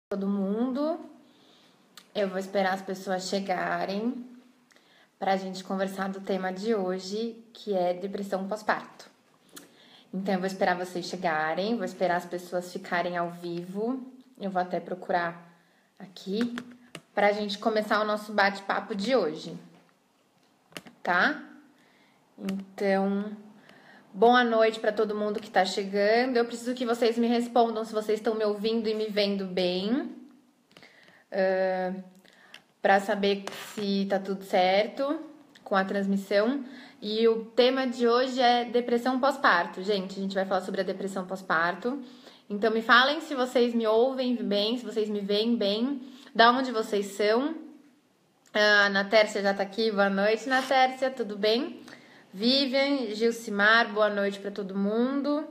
Todo mundo. Eu vou esperar as pessoas chegarem para a gente conversar do tema de hoje, que é depressão pós-parto. Então, eu vou esperar vocês chegarem, vou esperar as pessoas ficarem ao vivo. Eu vou até procurar aqui para a gente começar o nosso bate-papo de hoje, tá? Então, boa noite para todo mundo que está chegando. Eu preciso que vocês me respondam se vocês estão me ouvindo e me vendo bem, para saber se tá tudo certo com a transmissão. E o tema de hoje é depressão pós-parto. Gente, a gente vai falar sobre a depressão pós-parto. Então, me falem se vocês me ouvem bem, se vocês me veem bem, da onde vocês são. A Ana Tércia já tá aqui. Boa noite, Ana Tércia, tudo bem? Vivian, Gilcimar, boa noite para todo mundo.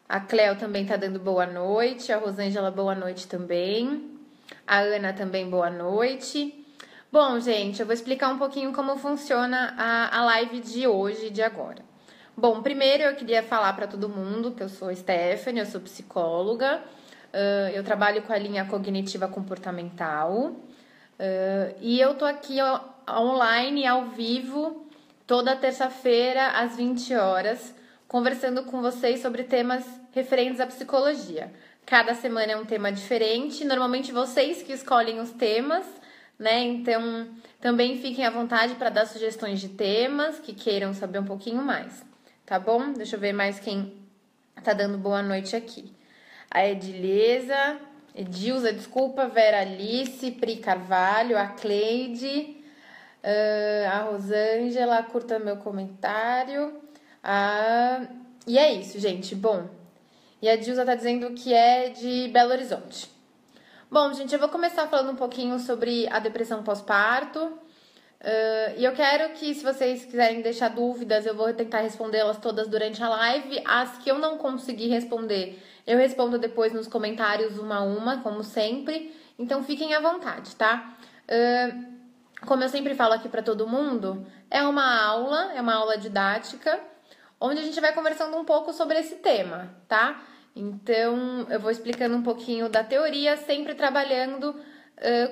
A Cleo também tá dando boa noite. A Rosângela, boa noite também. A Ana também, boa noite. Bom, gente, eu vou explicar um pouquinho como funciona a live de hoje, de agora. Bom, primeiro eu queria falar para todo mundo que eu sou Stephanie, eu sou psicóloga. Eu trabalho com a linha cognitiva comportamental. E eu tô aqui online, ao vivo, toda terça-feira, às 20 horas, conversando com vocês sobre temas referentes à psicologia. Cada semana é um tema diferente, normalmente vocês que escolhem os temas, né? Então, também fiquem à vontade para dar sugestões de temas que queiram saber um pouquinho mais, tá bom? Deixa eu ver mais quem tá dando boa noite aqui. A Edileza, Edilza, desculpa, Vera Alice, Pri Carvalho, a Cleide, a Rosângela, curta meu comentário. E é isso, gente. Bom, e a Dilza tá dizendo que é de Belo Horizonte. Bom, gente, eu vou começar falando um pouquinho sobre a depressão pós-parto. E eu quero que, se vocês quiserem deixar dúvidas, eu vou tentar respondê-las todas durante a live. As que eu não conseguir responder, eu respondo depois nos comentários uma a uma, como sempre. Então, fiquem à vontade, tá? Como eu sempre falo aqui para todo mundo, é uma aula didática, onde a gente vai conversando um pouco sobre esse tema, tá? Então, eu vou explicando um pouquinho da teoria, sempre trabalhando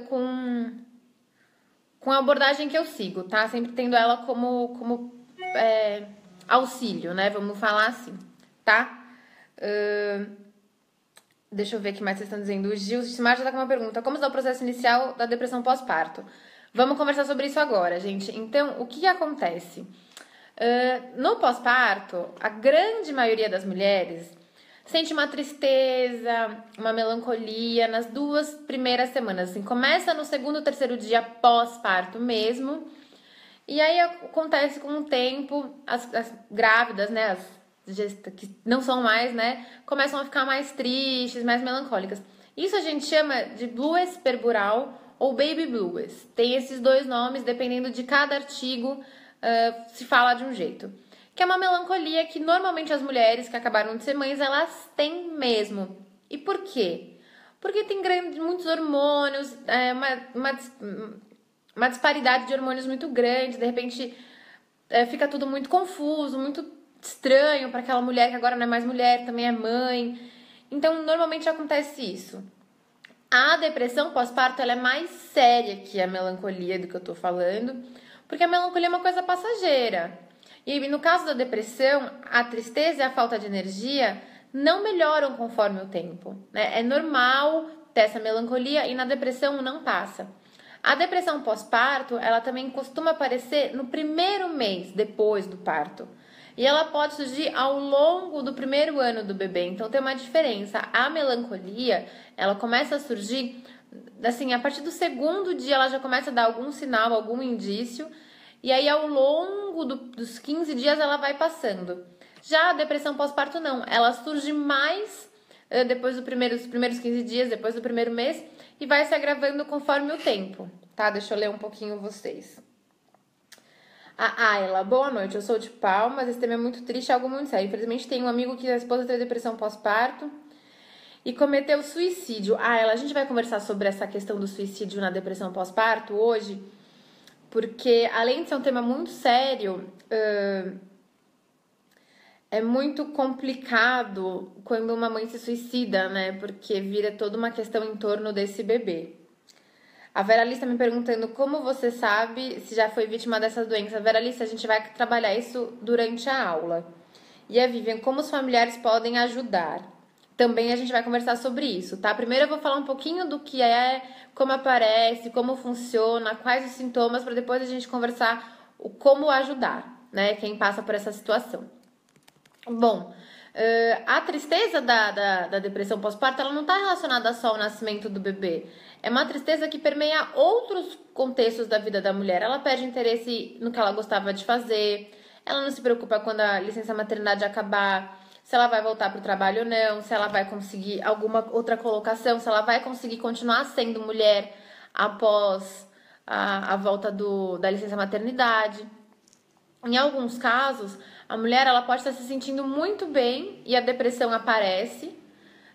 com a abordagem que eu sigo, tá? Sempre tendo ela como auxílio, né? Vamos falar assim, tá? Deixa eu ver o que mais vocês estão dizendo. O Gilmar já tá com uma pergunta. Como está o processo inicial da depressão pós-parto? Vamos conversar sobre isso agora, gente. Então, o que acontece? No pós-parto, a grande maioria das mulheres sente uma tristeza, uma melancolia nas 2 primeiras semanas. Assim, começa no 2º, 3º dia pós-parto mesmo. E aí acontece com o tempo, as grávidas, né, que não são mais, né, começam a ficar mais tristes, mais melancólicas. Isso a gente chama de blues perbural ou baby blues. Tem esses 2 nomes, dependendo de cada artigo, se fala de um jeito. Que é uma melancolia que normalmente as mulheres que acabaram de ser mães, elas têm mesmo. E por quê? Porque tem muitos hormônios, uma disparidade de hormônios muito grande, de repente fica tudo muito confuso, muito estranho para aquela mulher que agora não é mais mulher, também é mãe. Então, normalmente acontece isso. A depressão pós-parto, ela é mais séria que a melancolia do que eu tô falando, porque a melancolia é uma coisa passageira. E no caso da depressão, a tristeza e a falta de energia não melhoram conforme o tempo, né? É normal ter essa melancolia e na depressão não passa. A depressão pós-parto, ela também costuma aparecer no primeiro mês depois do parto. E ela pode surgir ao longo do primeiro ano do bebê. Então tem uma diferença. A melancolia, ela começa a surgir, assim, a partir do 2º dia ela já começa a dar algum sinal, algum indício. E aí ao longo dos 15 dias ela vai passando. Já a depressão pós-parto não. Ela surge mais depois dos primeiros 15 dias, depois do primeiro mês. E vai se agravando conforme o tempo, tá? Deixa eu ler um pouquinho vocês. A Ayla, boa noite, eu sou de Palmas, esse tema é muito triste, é algo muito sério. Infelizmente tem um amigo que a esposa teve depressão pós-parto e cometeu suicídio. Ayla, a gente vai conversar sobre essa questão do suicídio na depressão pós-parto hoje, porque além de ser um tema muito sério, É muito complicado quando uma mãe se suicida, né? Porque vira toda uma questão em torno desse bebê. A Veralice está me perguntando como você sabe se já foi vítima dessa doença. Veralice, a gente vai trabalhar isso durante a aula. E a Vivian, como os familiares podem ajudar? Também a gente vai conversar sobre isso, tá? Primeiro eu vou falar um pouquinho do que é, como aparece, como funciona, quais os sintomas, para depois a gente conversar o como ajudar, né? Quem passa por essa situação. Bom, a tristeza da depressão pós-parto, ela não está relacionada só ao nascimento do bebê. É uma tristeza que permeia outros contextos da vida da mulher. Ela perde interesse no que ela gostava de fazer, ela não se preocupa quando a licença maternidade acabar, se ela vai voltar para o trabalho ou não, se ela vai conseguir alguma outra colocação, se ela vai conseguir continuar sendo mulher após a volta da licença maternidade. Em alguns casos, a mulher ela pode estar se sentindo muito bem e a depressão aparece,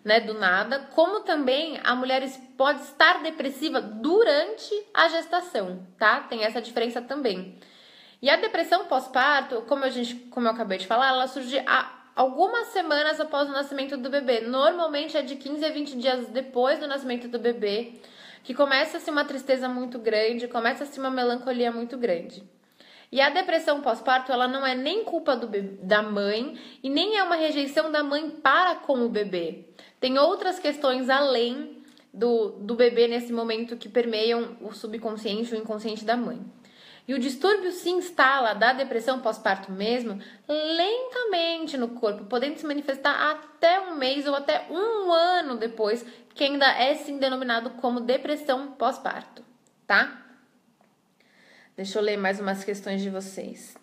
né, do nada, como também a mulher pode estar depressiva durante a gestação, tá? Tem essa diferença também. E a depressão pós-parto, como eu acabei de falar, ela surge algumas semanas após o nascimento do bebê. Normalmente é de 15 a 20 dias depois do nascimento do bebê, que começa-se uma tristeza muito grande, começa-se uma melancolia muito grande. E a depressão pós-parto, ela não é nem culpa da mãe e nem é uma rejeição da mãe para com o bebê. Tem outras questões além do bebê nesse momento que permeiam o subconsciente e o inconsciente da mãe. E o distúrbio se instala da depressão pós-parto mesmo lentamente no corpo, podendo se manifestar até um mês ou até um ano depois, que ainda é sim denominado como depressão pós-parto, tá? Deixa eu ler mais umas questões de vocês.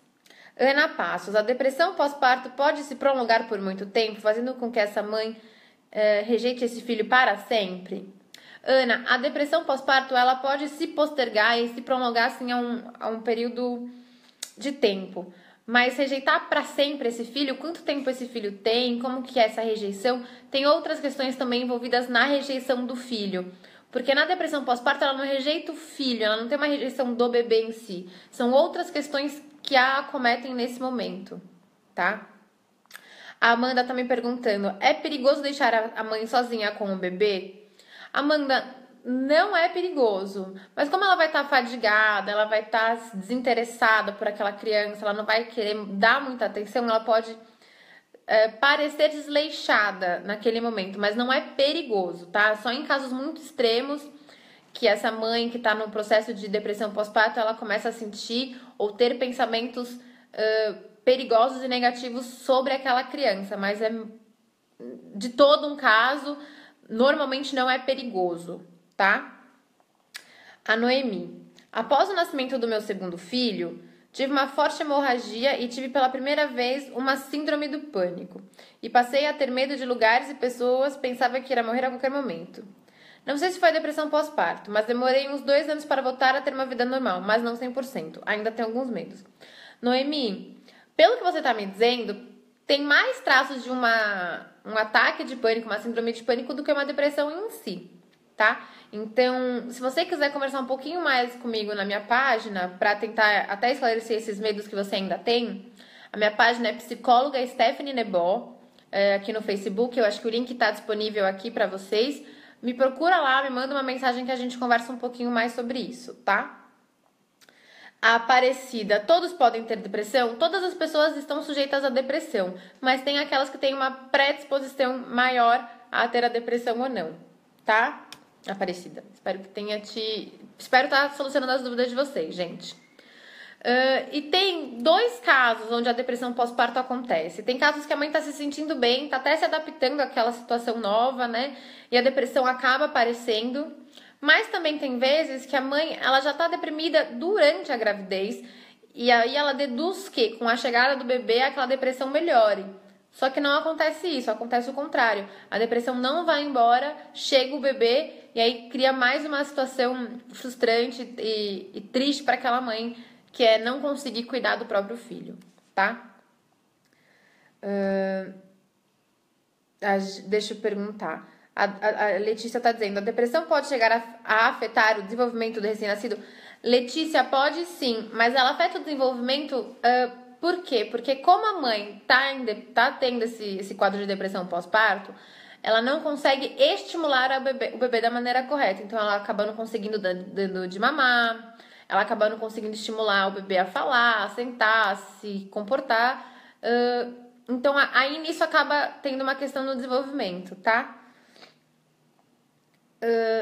Ana Passos, a depressão pós-parto pode se prolongar por muito tempo, fazendo com que essa mãe rejeite esse filho para sempre? Ana, a depressão pós-parto ela pode se postergar e se prolongar assim, a um período de tempo. Mas rejeitar para sempre esse filho, quanto tempo esse filho tem, como que é essa rejeição? Tem outras questões também envolvidas na rejeição do filho. Porque na depressão pós-parto ela não rejeita o filho, ela não tem uma rejeição do bebê em si. São outras questões que a acometem nesse momento, tá? A Amanda tá me perguntando, é perigoso deixar a mãe sozinha com o bebê? Amanda, não é perigoso. Mas como ela vai estar fadigada, ela vai estar desinteressada por aquela criança, ela não vai querer dar muita atenção, ela pode parecer desleixada naquele momento, mas não é perigoso, tá? Só em casos muito extremos que essa mãe que tá no processo de depressão pós-parto, ela começa a sentir ou ter pensamentos perigosos e negativos sobre aquela criança, mas é de todo um caso, normalmente não é perigoso, tá? A Noemi, após o nascimento do meu segundo filho, tive uma forte hemorragia e tive pela primeira vez uma síndrome do pânico. E passei a ter medo de lugares e pessoas, pensava que ia morrer a qualquer momento. Não sei se foi depressão pós-parto, mas demorei uns 2 anos para voltar a ter uma vida normal, mas não 100%. Ainda tenho alguns medos. Noemi, pelo que você está me dizendo, tem mais traços de um ataque de pânico, uma síndrome de pânico, do que uma depressão em si, tá? Então, se você quiser conversar um pouquinho mais comigo na minha página, para tentar até esclarecer esses medos que você ainda tem, a minha página é psicóloga Stephanie Nebó, aqui no Facebook, eu acho que o link está disponível aqui para vocês. Me procura lá, me manda uma mensagem que a gente conversa um pouquinho mais sobre isso, tá? A Aparecida, todos podem ter depressão? Todas as pessoas estão sujeitas à depressão, mas tem aquelas que têm uma predisposição maior a ter a depressão ou não, tá? Aparecida, espero estar solucionando as dúvidas de vocês, gente. E tem 2 casos onde a depressão pós-parto acontece. Tem casos que a mãe está se sentindo bem, está até se adaptando àquela situação nova, né? E a depressão acaba aparecendo. Mas também tem vezes que a mãe ela já está deprimida durante a gravidez. E aí ela deduz que com a chegada do bebê aquela depressão melhore. Só que não acontece isso, acontece o contrário. A depressão não vai embora, chega o bebê e aí cria mais uma situação frustrante e triste para aquela mãe, que é não conseguir cuidar do próprio filho, tá? Deixa eu perguntar. A Letícia tá dizendo, a depressão pode chegar a afetar o desenvolvimento do recém-nascido? Letícia, pode sim, mas ela afeta o desenvolvimento Por quê? Porque como a mãe tá tendo esse quadro de depressão pós-parto, ela não consegue estimular o bebê da maneira correta. Então, ela acaba não conseguindo dando de mamar, ela acaba não conseguindo estimular o bebê a falar, a sentar, a se comportar. Então, aí nisso acaba tendo uma questão no desenvolvimento, tá?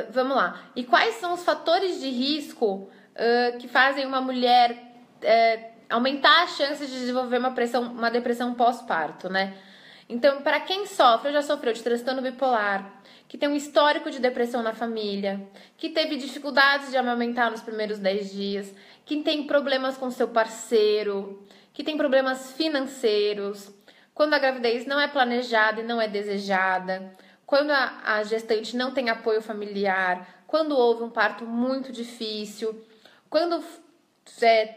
Vamos lá. E quais são os fatores de risco que fazem uma mulher aumentar as chances de desenvolver uma depressão pós-parto, né? Então, para quem sofre, ou já sofreu de transtorno bipolar, que tem um histórico de depressão na família, que teve dificuldades de amamentar nos primeiros 10 dias, que tem problemas com seu parceiro, que tem problemas financeiros, quando a gravidez não é planejada e não é desejada, quando a gestante não tem apoio familiar, quando houve um parto muito difícil, quando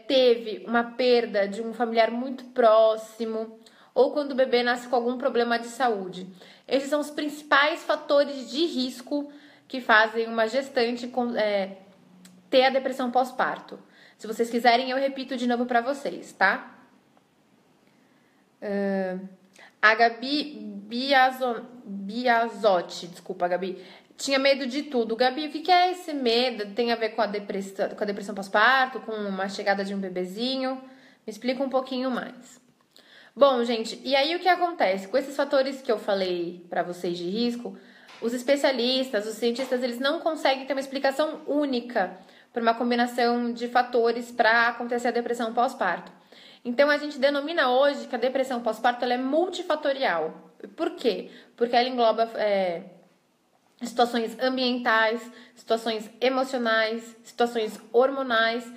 teve uma perda de um familiar muito próximo, ou quando o bebê nasce com algum problema de saúde. Esses são os principais fatores de risco que fazem uma gestante ter a depressão pós-parto. Se vocês quiserem, eu repito de novo para vocês, tá? A Gabi Biazotti, desculpa, Gabi, tinha medo de tudo. Gabi, o que é esse medo? Tem a ver com a depressão pós-parto, com uma chegada de um bebezinho? Me explica um pouquinho mais. Bom, gente, e aí o que acontece? Com esses fatores que eu falei para vocês de risco, os especialistas, os cientistas, eles não conseguem ter uma explicação única para uma combinação de fatores para acontecer a depressão pós-parto. Então, a gente denomina hoje que a depressão pós-parto ela é multifatorial. Por quê? Porque ela engloba situações ambientais, situações emocionais, situações hormonais.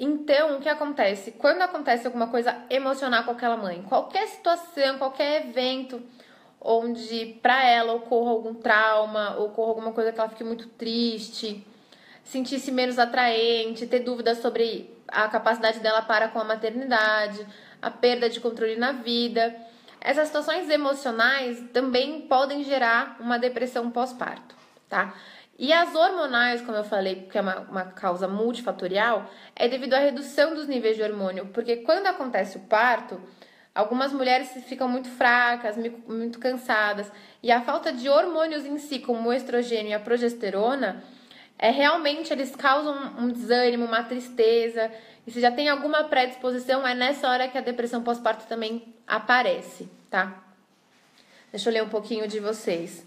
Então, o que acontece? Quando acontece alguma coisa emocional com aquela mãe, qualquer situação, qualquer evento onde para ela ocorra algum trauma, ocorra alguma coisa que ela fique muito triste, sentir-se menos atraente, ter dúvidas sobre a capacidade dela para com a maternidade, a perda de controle na vida, essas situações emocionais também podem gerar uma depressão pós-parto, tá? E as hormonais, como eu falei, porque é uma causa multifatorial, é devido à redução dos níveis de hormônio. Porque quando acontece o parto, algumas mulheres ficam muito fracas, muito cansadas. E a falta de hormônios em si, como o estrogênio e a progesterona, realmente eles causam um desânimo, uma tristeza. E se já tem alguma predisposição, é nessa hora que a depressão pós-parto também aparece, tá? Deixa eu ler um pouquinho de vocês.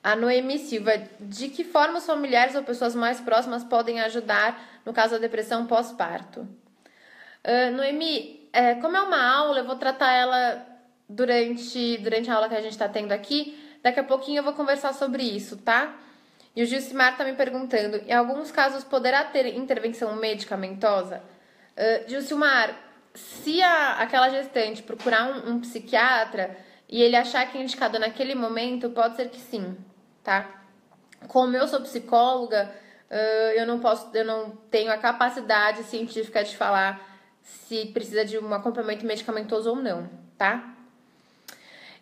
A Noemi Silva, de que forma os familiares ou pessoas mais próximas podem ajudar no caso da depressão pós-parto? Noemi, como é uma aula, eu vou tratar ela durante a aula que a gente está tendo aqui. Daqui a pouquinho eu vou conversar sobre isso, tá? E o Gilcimar está me perguntando, em alguns casos poderá ter intervenção medicamentosa? Gilcimar, se aquela gestante procurar um psiquiatra e ele achar que é indicado naquele momento, pode ser que sim, tá? Como eu sou psicóloga, eu não tenho a capacidade científica de falar se precisa de um acompanhamento medicamentoso ou não, tá?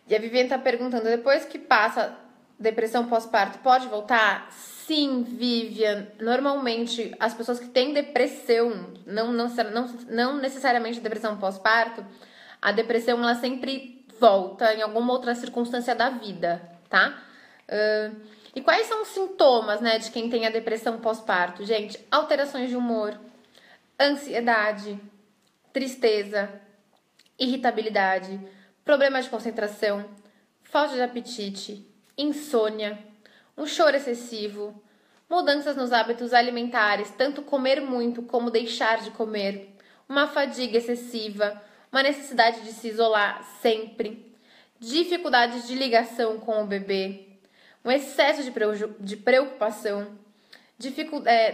E a Viviane tá perguntando, depois que passa depressão pós-parto, pode voltar? Sim, Vivian. Normalmente, as pessoas que têm depressão, não necessariamente depressão pós-parto, a depressão ela sempre volta em alguma outra circunstância da vida, tá? E quais são os sintomas, né, de quem tem a depressão pós-parto? Gente, alterações de humor, ansiedade, tristeza, irritabilidade, problemas de concentração, falta de apetite, insônia, um choro excessivo, mudanças nos hábitos alimentares, tanto comer muito como deixar de comer, uma fadiga excessiva, uma necessidade de se isolar sempre, dificuldades de ligação com o bebê, um excesso de preocupação,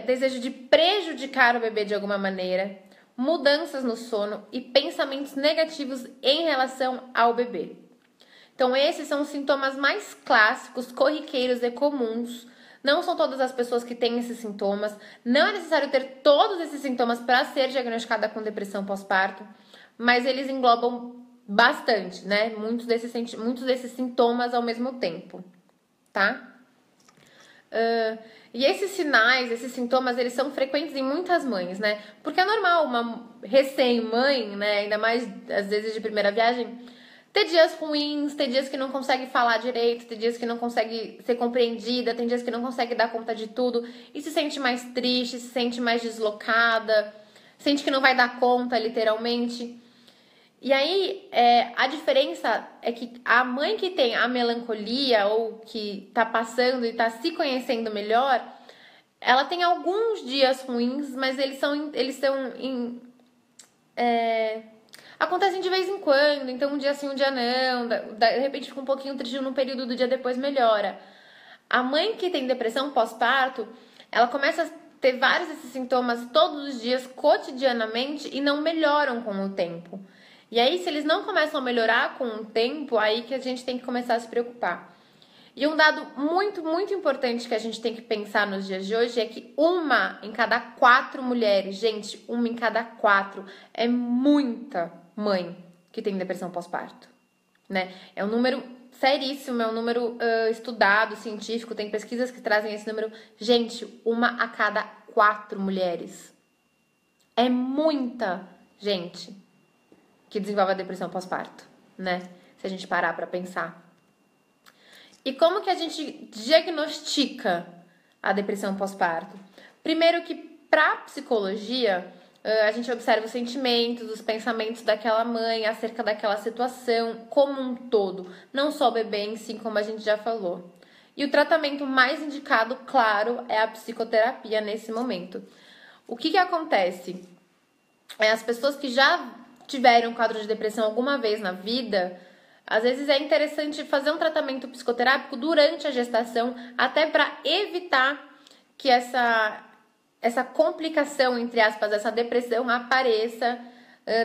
desejo de prejudicar o bebê de alguma maneira, mudanças no sono e pensamentos negativos em relação ao bebê. Então, esses são os sintomas mais clássicos, corriqueiros e comuns. Não são todas as pessoas que têm esses sintomas. Não é necessário ter todos esses sintomas para ser diagnosticada com depressão pós-parto, mas eles englobam bastante, né? Muitos desses sintomas ao mesmo tempo, tá? E esses sinais, esses sintomas, eles são frequentes em muitas mães, né? Porque é normal uma recém-mãe, né? Ainda mais às vezes de primeira viagem, ter dias ruins, ter dias que não consegue falar direito, ter dias que não consegue ser compreendida, tem dias que não consegue dar conta de tudo e se sente mais triste, se sente mais deslocada, sente que não vai dar conta, literalmente. E aí, a diferença é que a mãe que tem a melancolia ou que tá passando e tá se conhecendo melhor, ela tem alguns dias ruins, mas acontecem de vez em quando, então um dia sim, um dia não, de repente fica um pouquinho triste num período do dia, depois melhora. A mãe que tem depressão pós-parto, ela começa a ter vários desses sintomas todos os dias, cotidianamente, e não melhoram com o tempo. E aí, se eles não começam a melhorar com o tempo, aí que a gente tem que começar a se preocupar. E um dado muito, muito importante que a gente tem que pensar nos dias de hoje é que 1 em cada 4 mulheres, gente, 1 em cada 4, é muita mãe que tem depressão pós-parto, né? É um número seríssimo, é um número estudado, científico, tem pesquisas que trazem esse número. Gente, 1 a cada 4 mulheres. É muita gente que desenvolve a depressão pós-parto, né? Se a gente parar pra pensar. E como que a gente diagnostica a depressão pós-parto? Primeiro que pra psicologia, a gente observa os sentimentos, os pensamentos daquela mãe acerca daquela situação como um todo, não só o bebê em si, como a gente já falou. E o tratamento mais indicado, claro, é a psicoterapia nesse momento. O que acontece? As pessoas que já tiveram um quadro de depressão alguma vez na vida, às vezes é interessante fazer um tratamento psicoterápico durante a gestação, até para evitar que essa complicação, entre aspas, essa depressão apareça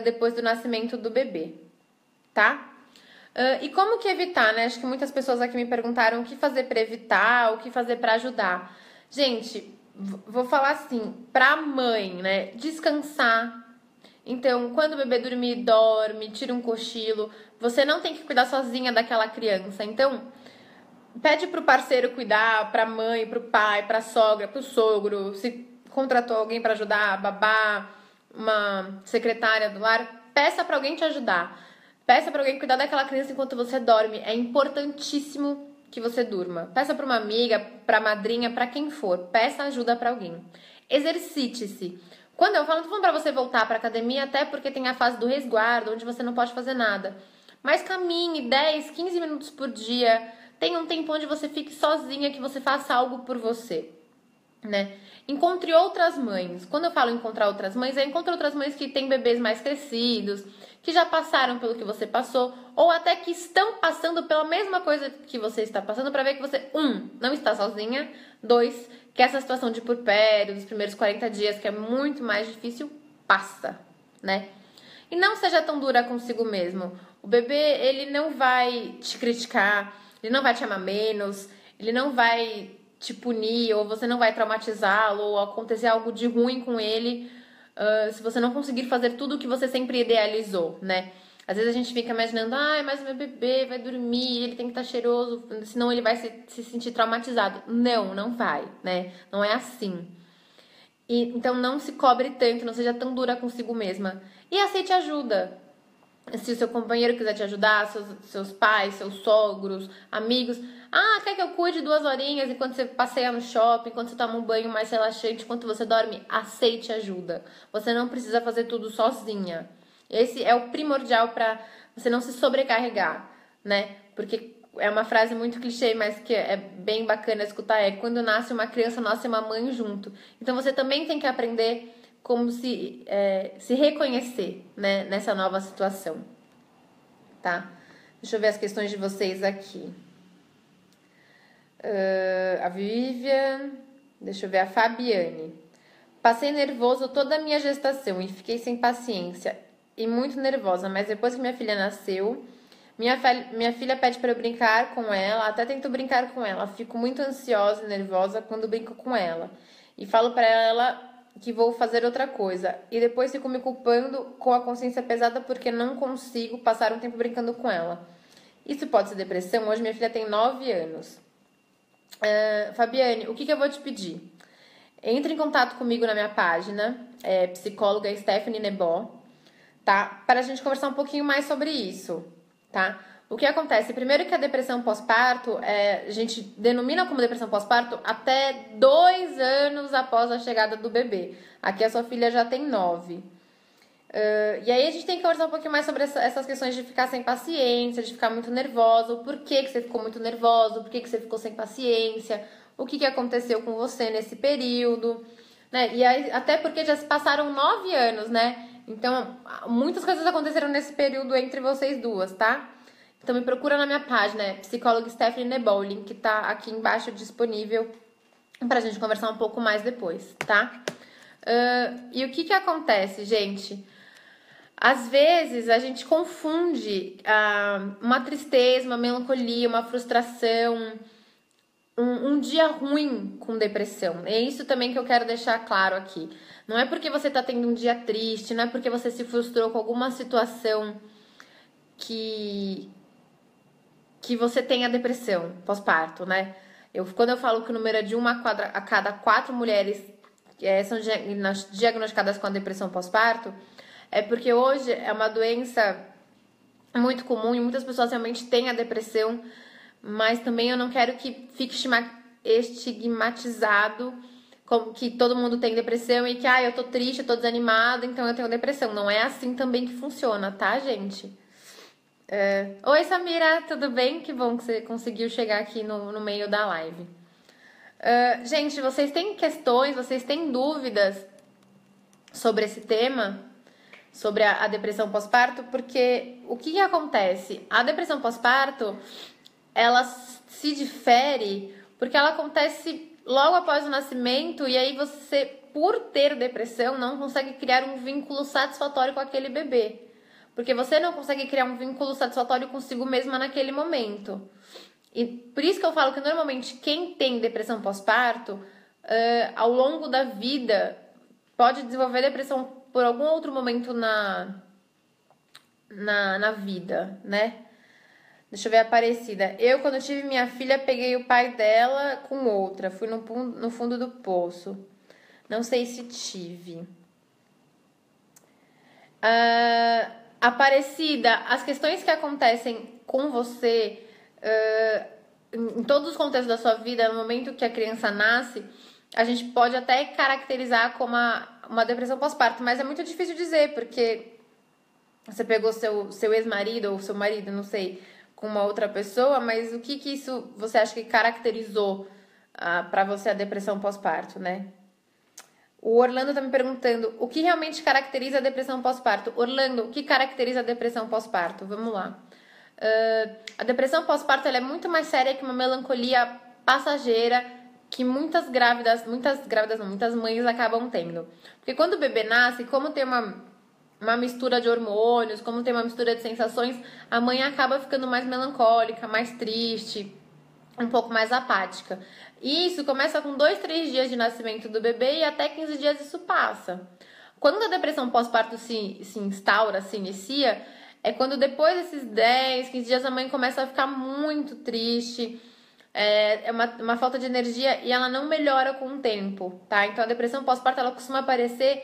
depois do nascimento do bebê, tá? E como que evitar, né? Acho que muitas pessoas aqui me perguntaram o que fazer para evitar, o que fazer para ajudar. Gente, vou falar assim, pra mãe, né? Descansar. Então, quando o bebê dormir, dorme, tira um cochilo. Você não tem que cuidar sozinha daquela criança. Então, pede pro parceiro cuidar, pra mãe, pro pai, pra sogra, pro sogro. Se contratou alguém pra ajudar, babá, uma secretária do lar, peça pra alguém te ajudar. Peça pra alguém cuidar daquela criança enquanto você dorme. É importantíssimo que você durma. Peça pra uma amiga, pra madrinha, pra quem for. Peça ajuda pra alguém. Exercite-se. Quando eu falo, não tô falando pra você voltar pra academia, até porque tem a fase do resguardo, onde você não pode fazer nada. Mas caminhe 10, 15 minutos por dia. Tenha um tempo onde você fique sozinha, que você faça algo por você, né? Encontre outras mães. Quando eu falo encontrar outras mães, é encontrar outras mães que têm bebês mais crescidos, que já passaram pelo que você passou, ou até que estão passando pela mesma coisa que você está passando, para ver que você, não está sozinha, 2, que essa situação de puerpério, dos primeiros 40 dias, que é muito mais difícil, passa, né? E não seja tão dura consigo mesmo. O bebê, ele não vai te criticar, ele não vai te amar menos, ele não vai te punir, ou você não vai traumatizá-lo, ou acontecer algo de ruim com ele, se você não conseguir fazer tudo o que você sempre idealizou, né? Às vezes a gente fica imaginando, mas o meu bebê vai dormir, ele tem que estar cheiroso, senão ele vai se sentir traumatizado. Não vai, né? Não é assim. Então não se cobre tanto, não seja tão dura consigo mesma. E aceite ajuda. Se o seu companheiro quiser te ajudar, seus pais, seus sogros, amigos. Quer que eu cuide 2 horinhas enquanto você passeia no shopping, enquanto você toma um banho mais relaxante, enquanto você dorme? Aceite ajuda. Você não precisa fazer tudo sozinha. Esse é o primordial para você não se sobrecarregar, né? Porque é uma frase muito clichê, mas que é bem bacana escutar. Quando nasce uma criança, nasce uma mãe junto. Então você também tem que aprender como se reconhecer, né, nessa nova situação, tá? Deixa eu ver as questões de vocês aqui. A Vivian, deixa eu ver, a Fabiane. Passei nervoso toda a minha gestação e fiquei sem paciência e muito nervosa, mas depois que minha filha nasceu, minha filha pede para eu brincar com ela, até tento brincar com ela, fico muito ansiosa e nervosa quando brinco com ela e falo para ela que vou fazer outra coisa. E depois fico me culpando com a consciência pesada porque não consigo passar um tempo brincando com ela. Isso pode ser depressão? Hoje minha filha tem 9 anos. Fabiane, o que eu vou te pedir? Entre em contato comigo na minha página, psicóloga Stephanie Nebó, tá? Para a gente conversar um pouquinho mais sobre isso, tá? O que acontece? Primeiro que a depressão pós-parto, a gente denomina como depressão pós-parto até 2 anos após a chegada do bebê. Aqui a sua filha já tem 9. E aí a gente tem que conversar um pouquinho mais sobre essas questões de ficar sem paciência, de ficar muito nervosa, o porquê que você ficou muito nervosa, o porquê que você ficou sem paciência, o que aconteceu com você nesse período, né? E aí, até porque já se passaram 9 anos, né? Então, muitas coisas aconteceram nesse período entre vocês duas, tá? Então, me procura na minha página, psicóloga Stephanie Nebol, o link tá aqui embaixo disponível pra gente conversar um pouco mais depois, tá? E o que acontece, gente? Às vezes a gente confunde uma tristeza, uma melancolia, uma frustração, um dia ruim com depressão. É isso também que eu quero deixar claro aqui. Não é porque você tá tendo um dia triste, não é porque você se frustrou com alguma situação que você tenha depressão pós-parto, né? Quando eu falo que o número é de 1 a cada 4 mulheres são diagnosticadas com a depressão pós-parto, é porque hoje é uma doença muito comum e muitas pessoas realmente têm a depressão, mas também eu não quero que fique estigmatizado como que todo mundo tem depressão e que, eu tô triste, eu tô desanimada, então eu tenho depressão. Não é assim também que funciona, tá, gente? Oi, Samira, tudo bem? Que bom que você conseguiu chegar aqui no meio da live. Gente, vocês têm questões, vocês têm dúvidas sobre esse tema? Sobre a depressão pós-parto? Porque o que acontece? A depressão pós-parto, ela se difere porque ela acontece logo após o nascimento e aí você, por ter depressão, não consegue criar um vínculo satisfatório com aquele bebê. Porque você não consegue criar um vínculo satisfatório consigo mesma naquele momento. E por isso que eu falo que normalmente quem tem depressão pós-parto, ao longo da vida, pode desenvolver depressão por algum outro momento na vida, né? Deixa eu ver a Aparecida. Eu, quando tive minha filha, peguei o pai dela com outra. Fui no fundo do poço. Não sei se tive. Aparecida, as questões que acontecem com você em todos os contextos da sua vida, no momento que a criança nasce, a gente pode até caracterizar como uma depressão pós-parto, mas é muito difícil dizer, porque você pegou seu ex-marido ou seu marido, não sei, com uma outra pessoa, mas o que isso você acha que caracterizou pra você a depressão pós-parto, né? O Orlando tá me perguntando, o que realmente caracteriza a depressão pós-parto? Orlando, o que caracteriza a depressão pós-parto? Vamos lá. A depressão pós-parto ela é muito mais séria que uma melancolia passageira que muitas mães acabam tendo. Porque quando o bebê nasce, como tem uma mistura de hormônios, como tem uma mistura de sensações, a mãe acaba ficando mais melancólica, mais triste, um pouco mais apática. E isso começa com 2, 3 dias de nascimento do bebê e até 15 dias isso passa. Quando a depressão pós-parto se instaura, se inicia, é quando depois desses 10, 15 dias a mãe começa a ficar muito triste, é uma falta de energia e ela não melhora com o tempo, tá? Então a depressão pós-parto ela costuma aparecer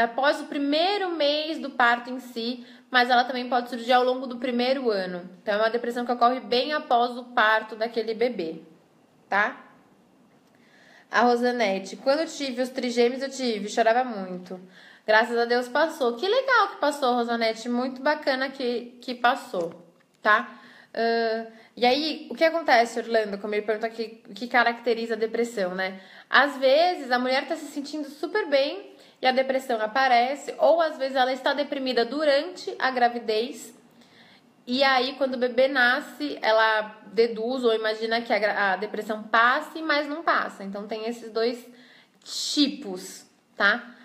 após o primeiro mês do parto em si, mas ela também pode surgir ao longo do primeiro ano. Então é uma depressão que ocorre bem após o parto daquele bebê, tá? A Rosanete, quando eu tive os trigêmeos eu chorava muito. Graças a Deus passou. Que legal que passou, Rosanete, muito bacana que passou, tá? E aí, o que acontece, Orlando, como ele perguntou aqui, o que caracteriza a depressão, né? Às vezes, a mulher tá se sentindo super bem e a depressão aparece, ou às vezes ela está deprimida durante a gravidez, e aí quando o bebê nasce, ela deduz ou imagina que a depressão passe, mas não passa. Então, tem esses 2 tipos, tá?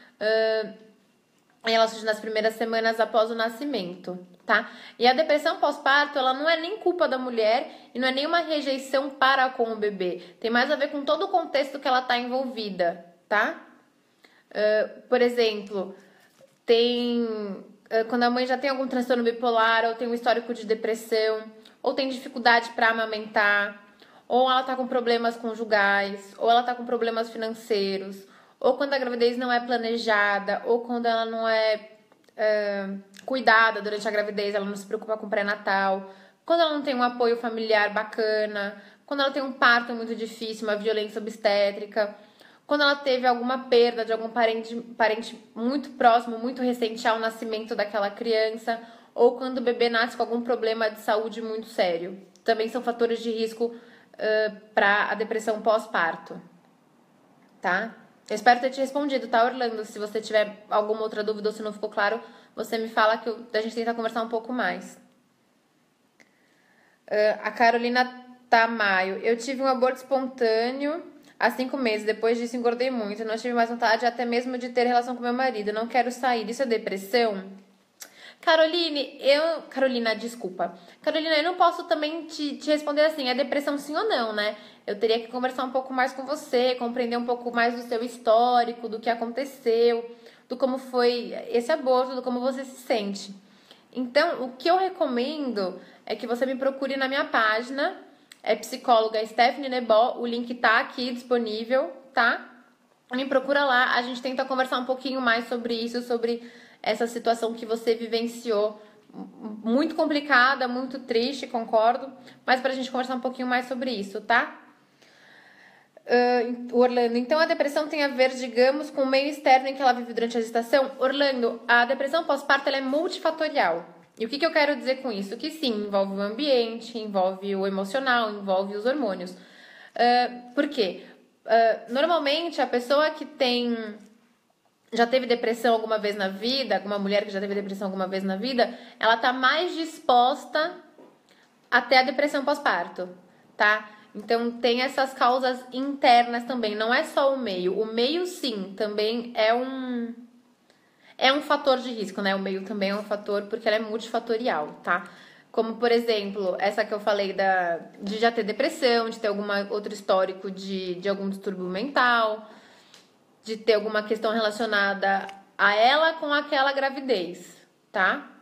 Ela surge nas primeiras semanas após o nascimento, tá? E a depressão pós-parto, ela não é nem culpa da mulher e não é nenhuma rejeição para com o bebê. Tem mais a ver com todo o contexto que ela tá envolvida, tá? Por exemplo, quando a mãe já tem algum transtorno bipolar, ou tem um histórico de depressão, ou tem dificuldade para amamentar, ou ela tá com problemas conjugais, ou ela tá com problemas financeiros, ou quando a gravidez não é planejada, ou quando ela não é cuidada durante a gravidez, ela não se preocupa com o pré-natal, quando ela não tem um apoio familiar bacana, quando ela tem um parto muito difícil, uma violência obstétrica, quando ela teve alguma perda de algum parente muito próximo, muito recente ao nascimento daquela criança, ou quando o bebê nasce com algum problema de saúde muito sério. Também são fatores de risco para a depressão pós-parto, tá? Eu espero ter te respondido, tá, Orlando? Se você tiver alguma outra dúvida ou se não ficou claro, você me fala que a gente tenta conversar um pouco mais. A Carolina Tamayo. Eu tive um aborto espontâneo há 5 meses. Depois disso, engordei muito. Não tive mais vontade até mesmo de ter relação com meu marido. Não quero sair. Isso é depressão? Carolina, desculpa. Carolina, eu não posso também te responder assim, é depressão sim ou não, né? Eu teria que conversar um pouco mais com você, compreender um pouco mais do seu histórico, do que aconteceu, do como foi esse aborto, do como você se sente. Então, o que eu recomendo é que você me procure na minha página, é psicóloga Stephanie Nebó, o link tá aqui disponível, tá? Me procura lá, a gente tenta conversar um pouquinho mais sobre isso, sobre essa situação que você vivenciou, muito complicada, muito triste, concordo, mas pra gente conversar um pouquinho mais sobre isso, tá? Orlando, então a depressão tem a ver, digamos, com o meio externo em que ela vive durante a gestação? Orlando, a depressão pós-parto ela é multifatorial. E o que eu quero dizer com isso? Que sim, envolve o ambiente, envolve o emocional, envolve os hormônios. Por quê? Normalmente a pessoa que já teve depressão alguma vez na vida, alguma mulher que já teve depressão alguma vez na vida, ela tá mais disposta até a depressão pós-parto, tá? Então tem essas causas internas também, não é só o meio. O meio sim, também é um fator de risco, né? O meio também é um fator porque ela é multifatorial, tá? Como, por exemplo, essa que eu falei de já ter depressão, de ter algum outro histórico de algum distúrbio mental, de ter alguma questão relacionada a ela com aquela gravidez, tá?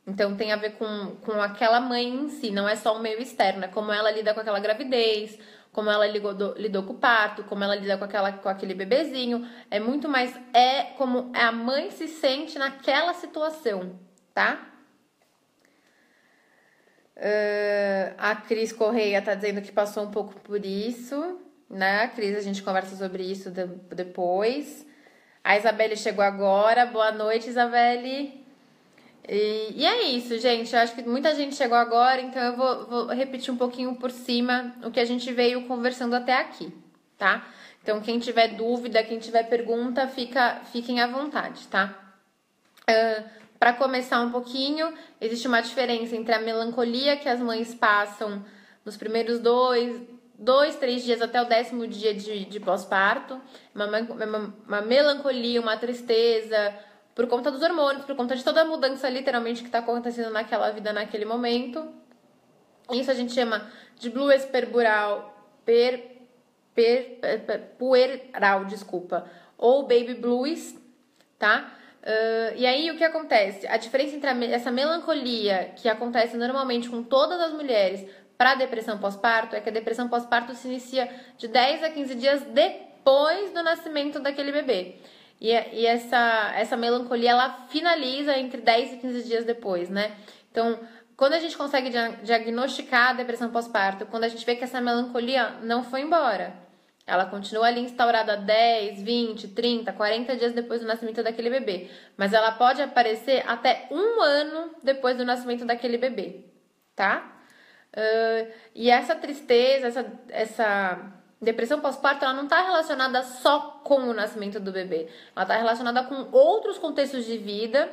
Então tem a ver com aquela mãe em si, não é só o meio externo, é como ela lida com aquela gravidez, como ela lidou com o parto, como ela lida com aquele bebezinho. É muito mais como a mãe se sente naquela situação, tá? A Cris Correia tá dizendo que passou um pouco por isso, né? Cris, a gente conversa sobre isso depois. A Isabelle chegou agora. Boa noite, Isabelle. E é isso, gente. Eu acho que muita gente chegou agora, então eu vou repetir um pouquinho por cima o que a gente veio conversando até aqui, tá? Então, quem tiver dúvida, quem tiver pergunta, fiquem à vontade, tá? Para começar um pouquinho, existe uma diferença entre a melancolia que as mães passam nos primeiros 3 dias até o 10º dia de pós-parto, uma melancolia, uma tristeza, por conta dos hormônios, por conta de toda a mudança literalmente que está acontecendo naquela vida naquele momento. Isso a gente chama de blues pueral, ou baby blues, tá? E aí o que acontece? A diferença entre essa melancolia que acontece normalmente com todas as mulheres para a depressão pós-parto é que a depressão pós-parto se inicia de 10 a 15 dias depois do nascimento daquele bebê. E essa melancolia, ela finaliza entre 10 e 15 dias depois, né? Então, quando a gente consegue diagnosticar a depressão pós-parto, quando a gente vê que essa melancolia não foi embora, ela continua ali instaurada 10, 20, 30, 40 dias depois do nascimento daquele bebê. Mas ela pode aparecer até 1 ano depois do nascimento daquele bebê, tá? E essa tristeza, essa depressão pós-parto, ela não está relacionada só com o nascimento do bebê. Ela está relacionada com outros contextos de vida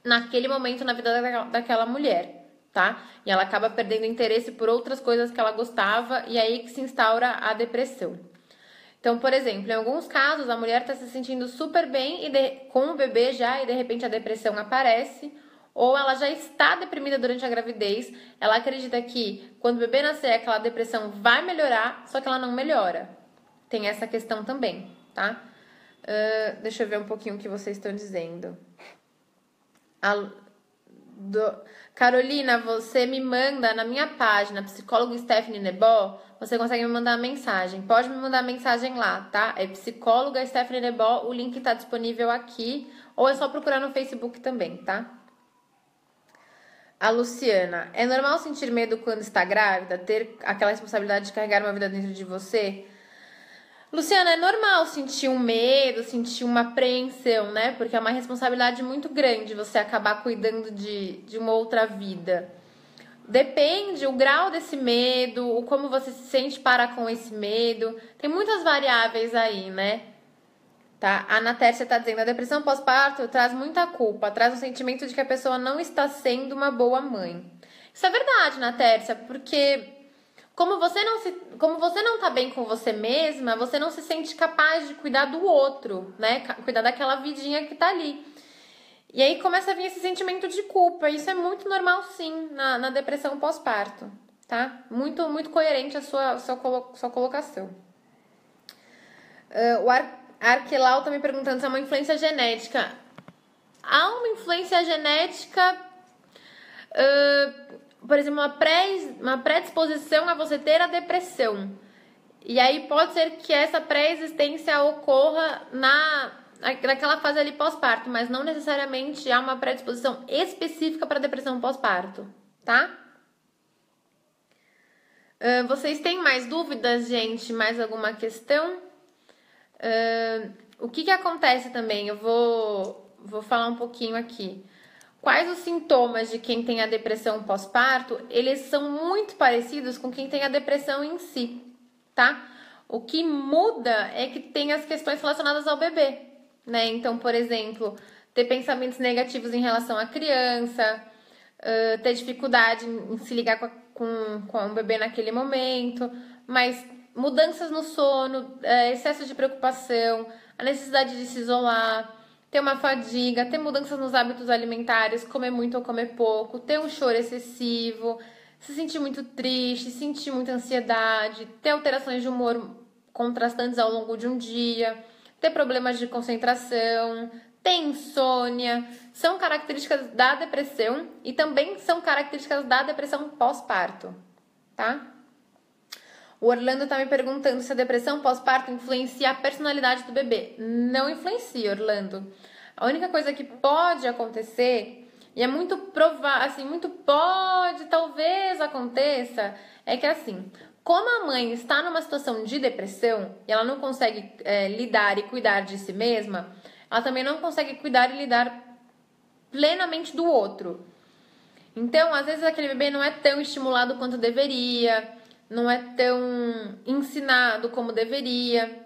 naquele momento na vida daquela mulher, tá? E ela acaba perdendo interesse por outras coisas que ela gostava e aí que se instaura a depressão. Então, por exemplo, em alguns casos a mulher está se sentindo super bem com o bebê já e de repente a depressão aparece, ou ela já está deprimida durante a gravidez, ela acredita que quando o bebê nascer aquela depressão vai melhorar, só que ela não melhora. Tem essa questão também, tá? Deixa eu ver um pouquinho o que vocês estão dizendo. Carolina, você me manda na minha página, psicólogo Stephanie Nebó, você consegue me mandar uma mensagem. Pode me mandar mensagem lá, tá? É psicóloga Stephanie Nebó, o link tá disponível aqui, ou é só procurar no Facebook também, tá? A Luciana, é normal sentir medo quando está grávida? Ter aquela responsabilidade de carregar uma vida dentro de você? Luciana, é normal sentir um medo, sentir uma apreensão, né? Porque é uma responsabilidade muito grande você acabar cuidando de uma outra vida. Depende o grau desse medo, o como você se sente para com esse medo. Tem muitas variáveis aí, né? Tá? A Ana Tércia tá dizendo, a depressão pós-parto traz muita culpa, traz um sentimento de que a pessoa não está sendo uma boa mãe. Isso é verdade, Ana Tércia, porque como você não tá bem com você mesma, você não se sente capaz de cuidar do outro, né? Cuidar daquela vidinha que tá ali. E aí começa a vir esse sentimento de culpa. Isso é muito normal, sim, na depressão pós-parto, tá? Muito, muito coerente a sua colocação. O Arquelau tá me perguntando se é uma influência genética. Há uma influência genética... por exemplo, uma predisposição a você ter a depressão. E aí pode ser que essa pré-existência ocorra naquela fase ali pós-parto, mas não necessariamente há uma predisposição específica para depressão pós-parto, tá? Vocês têm mais dúvidas, gente? Mais alguma questão? O que acontece também? Eu vou falar um pouquinho aqui. Quais os sintomas de quem tem a depressão pós-parto? Eles são muito parecidos com quem tem a depressão em si, tá? O que muda é que tem as questões relacionadas ao bebê, né? Então, por exemplo, ter pensamentos negativos em relação à criança, ter dificuldade em se ligar com o bebê naquele momento, mas mudanças no sono, excesso de preocupação, a necessidade de se isolar, ter uma fadiga, ter mudanças nos hábitos alimentares, comer muito ou comer pouco, ter um choro excessivo, se sentir muito triste, sentir muita ansiedade, ter alterações de humor contrastantes ao longo de um dia, ter problemas de concentração, ter insônia, são características da depressão e também são características da depressão pós-parto, tá? O Orlando tá me perguntando se a depressão pós-parto influencia a personalidade do bebê. Não influencia, Orlando. A única coisa que pode acontecer, e é muito provável, assim, muito pode, talvez aconteça, é que assim, como a mãe está numa situação de depressão e ela não consegue lidar e cuidar de si mesma, ela também não consegue cuidar e lidar plenamente do outro. Então, às vezes aquele bebê não é tão estimulado quanto deveria, não é tão ensinado como deveria,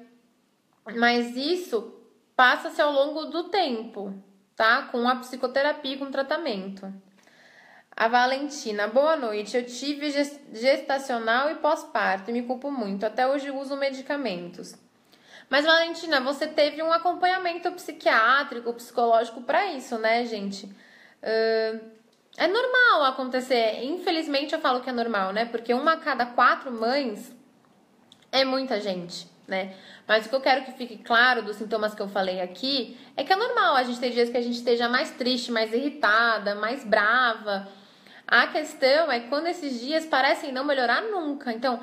mas isso passa-se ao longo do tempo, tá? Com a psicoterapia e com o tratamento. A Valentina, boa noite. Eu tive gestacional e pós-parto e me culpo muito. Até hoje uso medicamentos. Mas, Valentina, você teve um acompanhamento psiquiátrico, psicológico para isso, né, gente? É normal acontecer. Infelizmente eu falo que é normal, né? Porque 1 a cada 4 mães é muita gente, né? Mas o que eu quero que fique claro dos sintomas que eu falei aqui é que é normal a gente ter dias que a gente esteja mais triste, mais irritada, mais brava. A questão é que quando esses dias parecem não melhorar nunca. Então,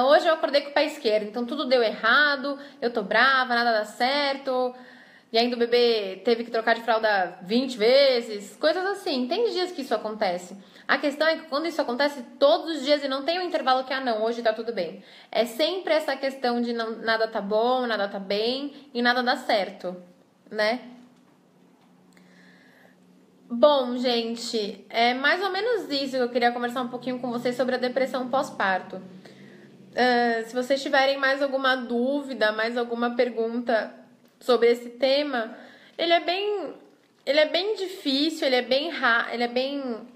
hoje eu acordei com o pé esquerdo, então tudo deu errado, eu tô brava, nada dá certo. E ainda o bebê teve que trocar de fralda 20 vezes, coisas assim. Tem dias que isso acontece. A questão é que quando isso acontece todos os dias e não tem um intervalo que, não, hoje tá tudo bem. É sempre essa questão de nada tá bom, nada tá bem e nada dá certo, né? Bom, gente, é mais ou menos isso que eu queria conversar um pouquinho com vocês sobre a depressão pós-parto. Se vocês tiverem mais alguma dúvida, mais alguma pergunta sobre esse tema, ele é bem difícil, ele é bem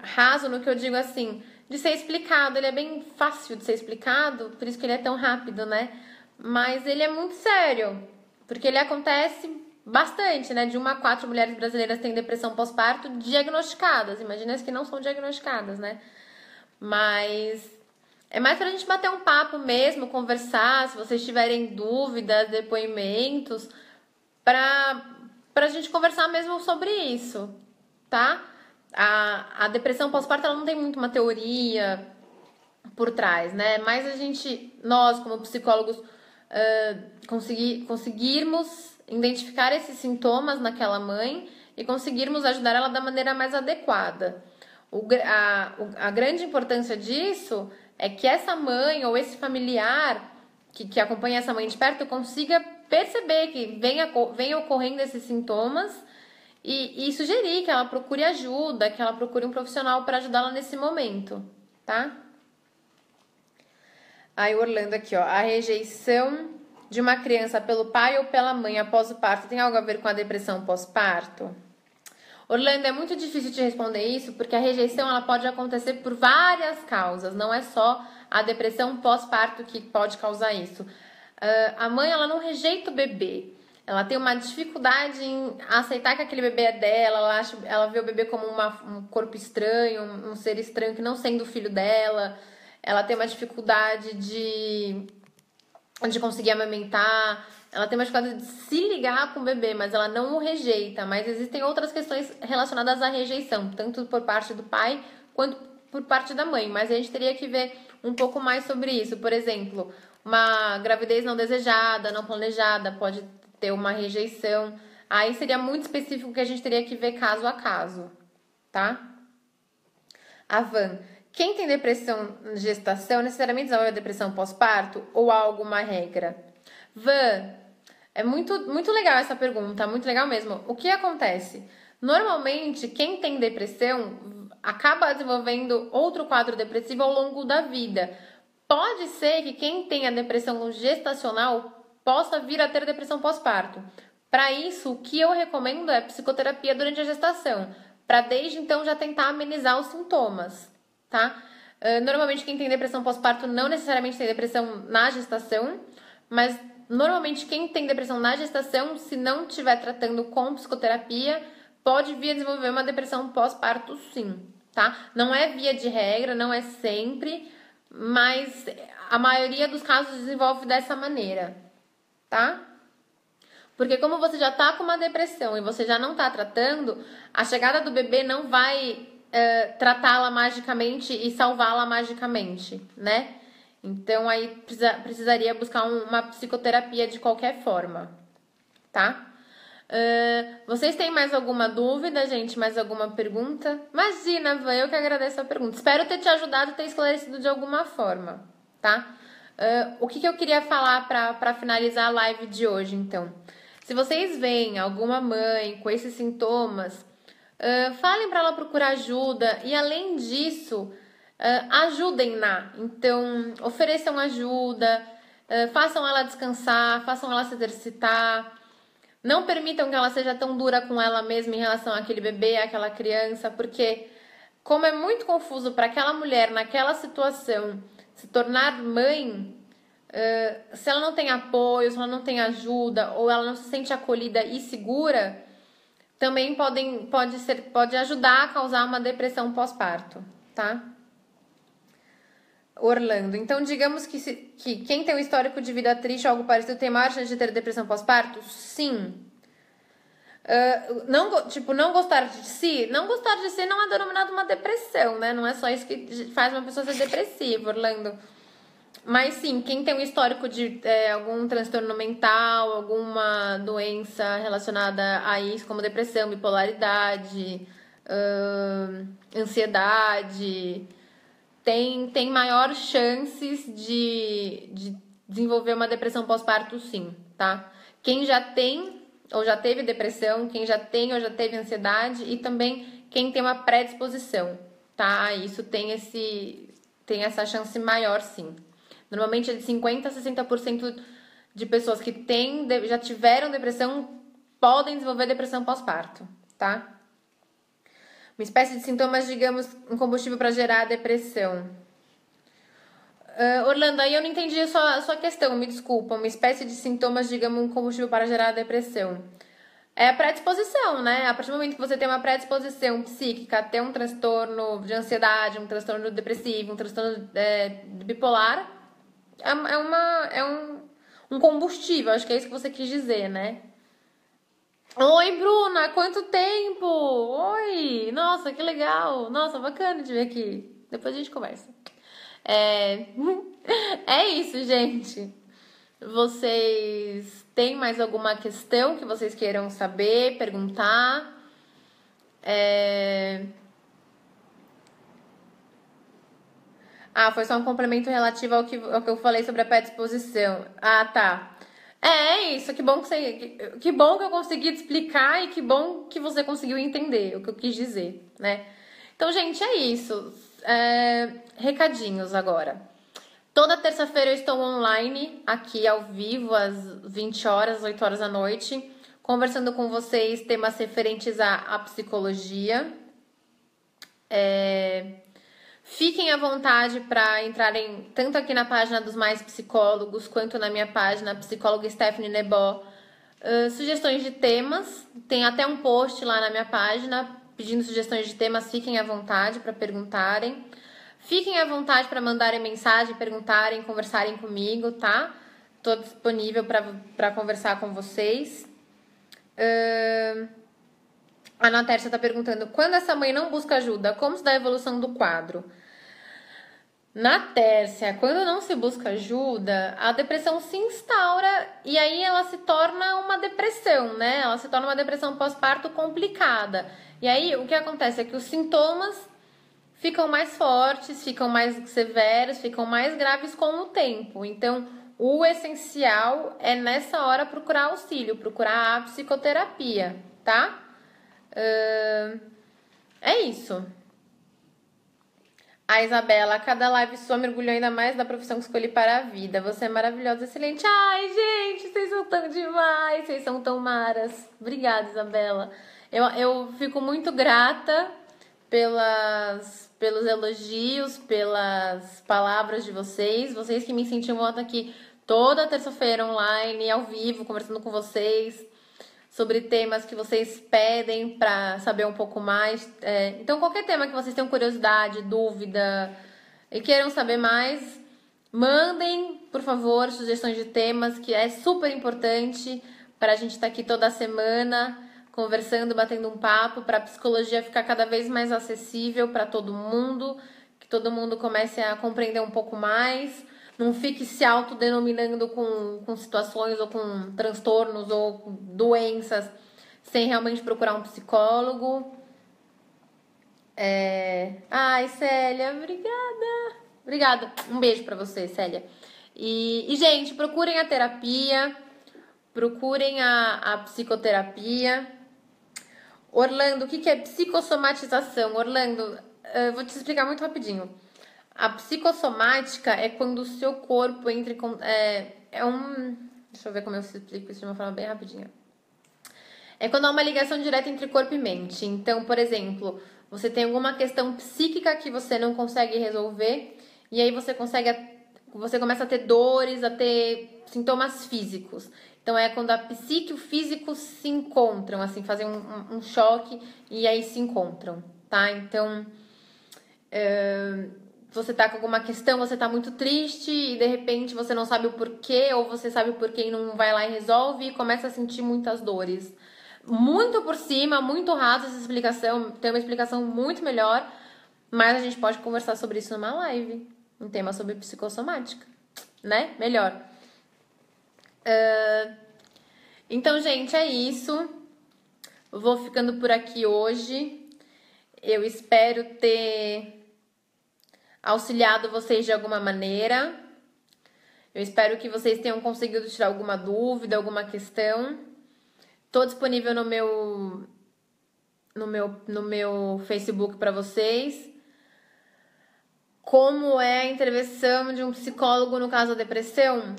raso no que eu digo assim, de ser explicado, ele é bem fácil de ser explicado, por isso que ele é tão rápido, né? Mas ele é muito sério, porque ele acontece bastante, né? De 1 a 4 mulheres brasileiras têm depressão pós-parto diagnosticadas, imagina as que não são diagnosticadas, né? Mas é mais pra gente bater um papo mesmo, conversar, se vocês tiverem dúvidas, depoimentos, pra gente conversar mesmo sobre isso, tá? A depressão pós-parto, ela não tem muito uma teoria por trás, né? Mas nós como psicólogos, conseguirmos identificar esses sintomas naquela mãe e conseguirmos ajudar ela da maneira mais adequada. A grande importância disso é que essa mãe ou esse familiar que acompanha essa mãe de perto consiga perceber que venha ocorrendo esses sintomas e sugerir que ela procure ajuda, que ela procure um profissional para ajudá-la nesse momento, tá? Aí o Orlando aqui, ó, a rejeição de uma criança pelo pai ou pela mãe após o parto tem algo a ver com a depressão pós-parto? Orlando, é muito difícil te responder isso, porque a rejeição ela pode acontecer por várias causas, não é só a depressão pós-parto que pode causar isso. A mãe, ela não rejeita o bebê, ela tem uma dificuldade em aceitar que aquele bebê é dela, ela vê o bebê como um corpo estranho, um ser estranho que não sendo o filho dela, ela tem uma dificuldade de conseguir amamentar, ela tem uma dificuldade de se ligar com o bebê, mas ela não o rejeita. Mas existem outras questões relacionadas à rejeição, tanto por parte do pai quanto por parte da mãe. Mas a gente teria que ver um pouco mais sobre isso. Por exemplo, uma gravidez não desejada, não planejada, pode ter uma rejeição. Aí seria muito específico que a gente teria que ver caso a caso, tá? A Van. Quem tem depressão na gestação necessariamente desenvolve a depressão pós-parto ou há alguma regra? Van, é muito legal essa pergunta, muito legal mesmo. O que acontece? Normalmente, quem tem depressão acaba desenvolvendo outro quadro depressivo ao longo da vida. Pode ser que quem tem a depressão gestacional possa vir a ter depressão pós-parto. Para isso, o que eu recomendo é psicoterapia durante a gestação, para desde então já tentar amenizar os sintomas, tá? Normalmente quem tem depressão pós-parto não necessariamente tem depressão na gestação, mas normalmente quem tem depressão na gestação, se não estiver tratando com psicoterapia, pode vir a desenvolver uma depressão pós-parto sim, tá? Não é via de regra, não é sempre, mas a maioria dos casos desenvolve dessa maneira, tá? Porque como você já tá com uma depressão e você já não tá tratando, a chegada do bebê não vai tratá-la magicamente e salvá-la magicamente, né? Então aí precisaria buscar uma psicoterapia de qualquer forma, tá? Vocês têm mais alguma dúvida, gente? Mais alguma pergunta? Imagina, Van, eu que agradeço a pergunta. Espero ter te ajudado e ter esclarecido de alguma forma, tá? O que eu queria falar para finalizar a live de hoje, então? Se vocês veem alguma mãe com esses sintomas, falem para ela procurar ajuda e, além disso, ajudem-na. Então, ofereçam ajuda, façam ela descansar, façam ela se exercitar. Não permitam que ela seja tão dura com ela mesma em relação àquele bebê, àquela criança, porque como é muito confuso para aquela mulher naquela situação se tornar mãe, se ela não tem apoio, se ela não tem ajuda ou ela não se sente acolhida e segura, também pode ajudar a causar uma depressão pós-parto, tá? Orlando, então digamos que quem tem um histórico de vida triste ou algo parecido tem maior chance de ter depressão pós-parto? Sim. Não gostar de si? Não gostar de si não é denominado uma depressão, né? Não é só isso que faz uma pessoa ser depressiva, Orlando. Mas sim, quem tem um histórico de algum transtorno mental, alguma doença relacionada a isso, como depressão, bipolaridade, ansiedade, tem maior chances de desenvolver uma depressão pós-parto, sim, tá? Quem já tem ou já teve depressão, quem já tem ou já teve ansiedade e também quem tem uma predisposição, tá? Isso tem essa chance maior, sim. Normalmente é de 50% a 60% de pessoas que já tiveram depressão podem desenvolver depressão pós-parto, tá? Uma espécie de sintomas, digamos, um combustível para gerar depressão. Orlando, aí eu não entendi a sua questão, me desculpa. Uma espécie de sintomas, digamos, um combustível para gerar depressão. É a predisposição, né? A partir do momento que você tem uma predisposição psíquica, ter um transtorno de ansiedade, um transtorno depressivo, um transtorno bipolar, é um combustível, acho que é isso que você quis dizer, né? Oi, Bruna, quanto tempo? Oi, nossa, que legal. Nossa, bacana de ver aqui. Depois a gente conversa. É, é isso, gente. Vocês têm mais alguma questão que vocês queiram saber, perguntar? É... Ah, foi só um complemento relativo ao que eu falei sobre a predisposição. Ah, tá. É isso, que bom que bom que eu consegui te explicar e que bom que você conseguiu entender o que eu quis dizer, né? Então, gente, é isso. Recadinhos agora. Toda terça-feira eu estou online, aqui ao vivo, às 20 horas, 8 horas da noite, conversando com vocês temas referentes à psicologia. Fiquem à vontade para entrarem tanto aqui na página dos Mais Psicólogos quanto na minha página, psicóloga Stephanie Nebó, sugestões de temas. Tem até um post lá na minha página pedindo sugestões de temas. Fiquem à vontade para perguntarem. Fiquem à vontade para mandarem mensagem, perguntarem, conversarem comigo, tá? Estou disponível para conversar com vocês. A Ana Tércia está perguntando: quando essa mãe não busca ajuda, como se dá a evolução do quadro? Na Tércia, quando não se busca ajuda, a depressão se instaura e aí ela se torna uma depressão, né? Ela se torna uma depressão pós-parto complicada. E aí o que acontece é que os sintomas ficam mais fortes, ficam mais severos, ficam mais graves com o tempo. Então, o essencial é nessa hora procurar auxílio, procurar a psicoterapia, tá? É isso. A Isabela, cada live sua mergulhou ainda mais da profissão que escolhi para a vida. Você é maravilhosa, excelente. Ai, gente, vocês são tão demais, vocês são tão maras. Obrigada, Isabela. Eu fico muito grata pelos elogios, pelas palavras de vocês. Vocês que me incentivam aqui toda terça-feira online, ao vivo, conversando com vocês sobre temas que vocês pedem para saber um pouco mais. Então, qualquer tema que vocês tenham curiosidade, dúvida e queiram saber mais, mandem, por favor, sugestões de temas, que é super importante para a gente estar aqui toda semana, conversando, batendo um papo, para a psicologia ficar cada vez mais acessível para todo mundo, que todo mundo comece a compreender um pouco mais. Não fique se autodenominando com situações ou com transtornos ou com doenças sem realmente procurar um psicólogo. Ai, Célia, obrigada. Obrigada. Um beijo pra você, Célia. E, gente, procurem a terapia, procurem a psicoterapia. Orlando, o que é psicossomatização? Orlando, eu vou te explicar muito rapidinho. A psicossomática é quando o seu corpo entra em... Deixa eu ver como eu explico isso de uma forma bem rapidinha. É quando há uma ligação direta entre corpo e mente. Então, por exemplo, você tem alguma questão psíquica que você não consegue resolver e aí você começa a ter dores, a ter sintomas físicos. Então, é quando a psique e o físico se encontram, assim, fazem um choque e aí se encontram, tá? Então... você tá com alguma questão, você tá muito triste e de repente você não sabe o porquê, ou você sabe o porquê e não vai lá e resolve e começa a sentir muitas dores. Muito por cima, muito raso essa explicação, tem uma explicação muito melhor, mas a gente pode conversar sobre isso numa live, um tema sobre psicossomática, né? Melhor. Então, gente, é isso. Vou ficando por aqui hoje. Eu espero ter auxiliado vocês de alguma maneira. Eu espero que vocês tenham conseguido tirar alguma dúvida, alguma questão. Estou disponível no meu Facebook para vocês. Como é a intervenção de um psicólogo no caso da depressão?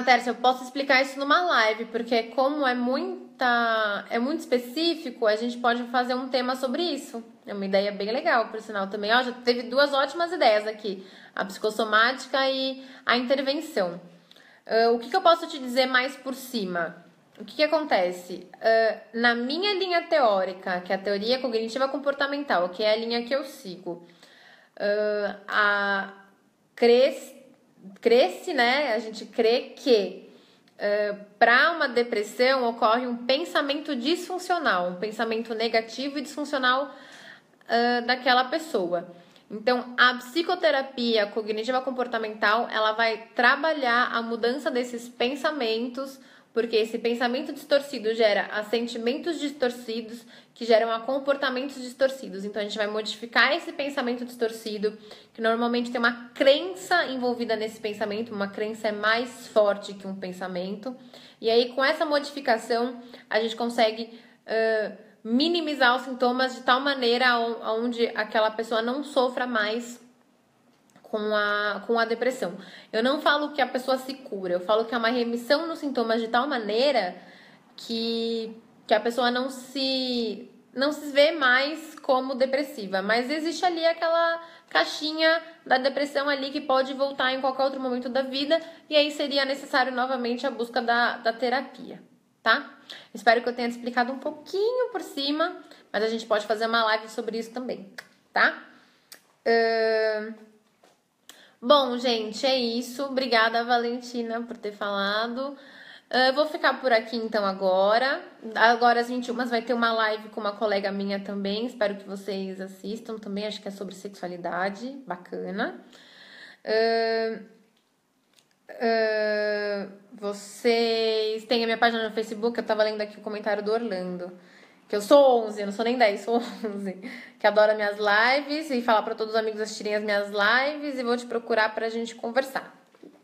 Tércia, eu posso explicar isso numa live, porque como é muito específico, a gente pode fazer um tema sobre isso. É uma ideia bem legal, por sinal, também. Ó, já teve 2 ótimas ideias aqui. A psicossomática e a intervenção. O que eu posso te dizer mais por cima? O que acontece? Na minha linha teórica, que é a teoria cognitiva comportamental, que é a linha que eu sigo, cresce, né? A gente crê que para uma depressão ocorre um pensamento disfuncional, um pensamento negativo e disfuncional daquela pessoa. Então, a psicoterapia cognitiva comportamental, ela vai trabalhar a mudança desses pensamentos, porque esse pensamento distorcido gera sentimentos distorcidos, que geram a comportamentos distorcidos. Então, a gente vai modificar esse pensamento distorcido, que normalmente tem uma crença envolvida nesse pensamento, uma crença é mais forte que um pensamento. E aí, com essa modificação, a gente consegue minimizar os sintomas de tal maneira onde aquela pessoa não sofra mais com a depressão. Eu não falo que a pessoa se cura, eu falo que é uma remissão nos sintomas de tal maneira que a pessoa não se vê mais como depressiva, mas existe ali aquela caixinha da depressão ali que pode voltar em qualquer outro momento da vida, e aí seria necessário novamente a busca da terapia, tá? Espero que eu tenha te explicado um pouquinho por cima, mas a gente pode fazer uma live sobre isso também, tá? Bom, gente, é isso. Obrigada, Valentina, por ter falado. Eu vou ficar por aqui, então, agora. Agora, às 21 vai ter uma live com uma colega minha também. Espero que vocês assistam também. Acho que é sobre sexualidade. Bacana. Vocês têm a minha página no Facebook. Eu tava lendo aqui o comentário do Orlando. Que eu sou 11, eu não sou nem 10, sou 11. Que adora minhas lives e falar para todos os amigos assistirem as minhas lives e vou te procurar pra gente conversar.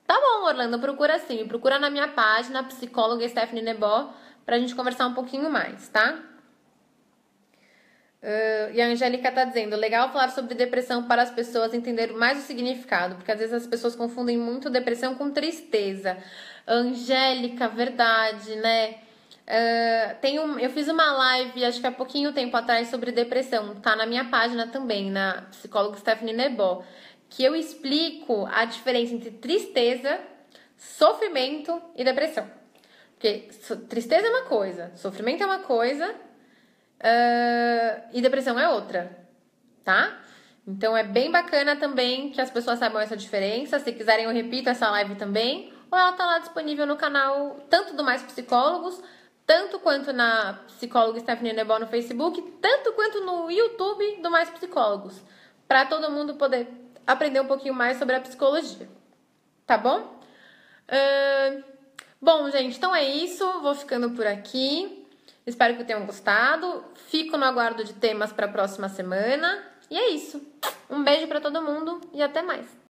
Tá bom, Orlando, procura sim. Me procura na minha página, psicóloga Stephanie Nebó, pra gente conversar um pouquinho mais, tá? E a Angélica tá dizendo, legal falar sobre depressão para as pessoas entenderem mais o significado, porque às vezes as pessoas confundem muito depressão com tristeza. Angélica, verdade, né? Eu fiz uma live, acho que há pouquinho tempo atrás, sobre depressão. Tá na minha página também, na psicóloga Stephanie Nebó, que eu explico a diferença entre tristeza, sofrimento e depressão. Porque tristeza é uma coisa, sofrimento é uma coisa, e depressão é outra, tá? Então é bem bacana também que as pessoas saibam essa diferença. Se quiserem, eu repito essa live também, ou ela tá lá disponível no canal tanto do Mais Psicólogos, tanto quanto na psicóloga Stephanie Nebó no Facebook, tanto quanto no YouTube do Mais Psicólogos, para todo mundo poder aprender um pouquinho mais sobre a psicologia, tá bom? Bom, gente, então é isso, vou ficando por aqui, espero que tenham gostado, fico no aguardo de temas para a próxima semana, e é isso, um beijo para todo mundo e até mais!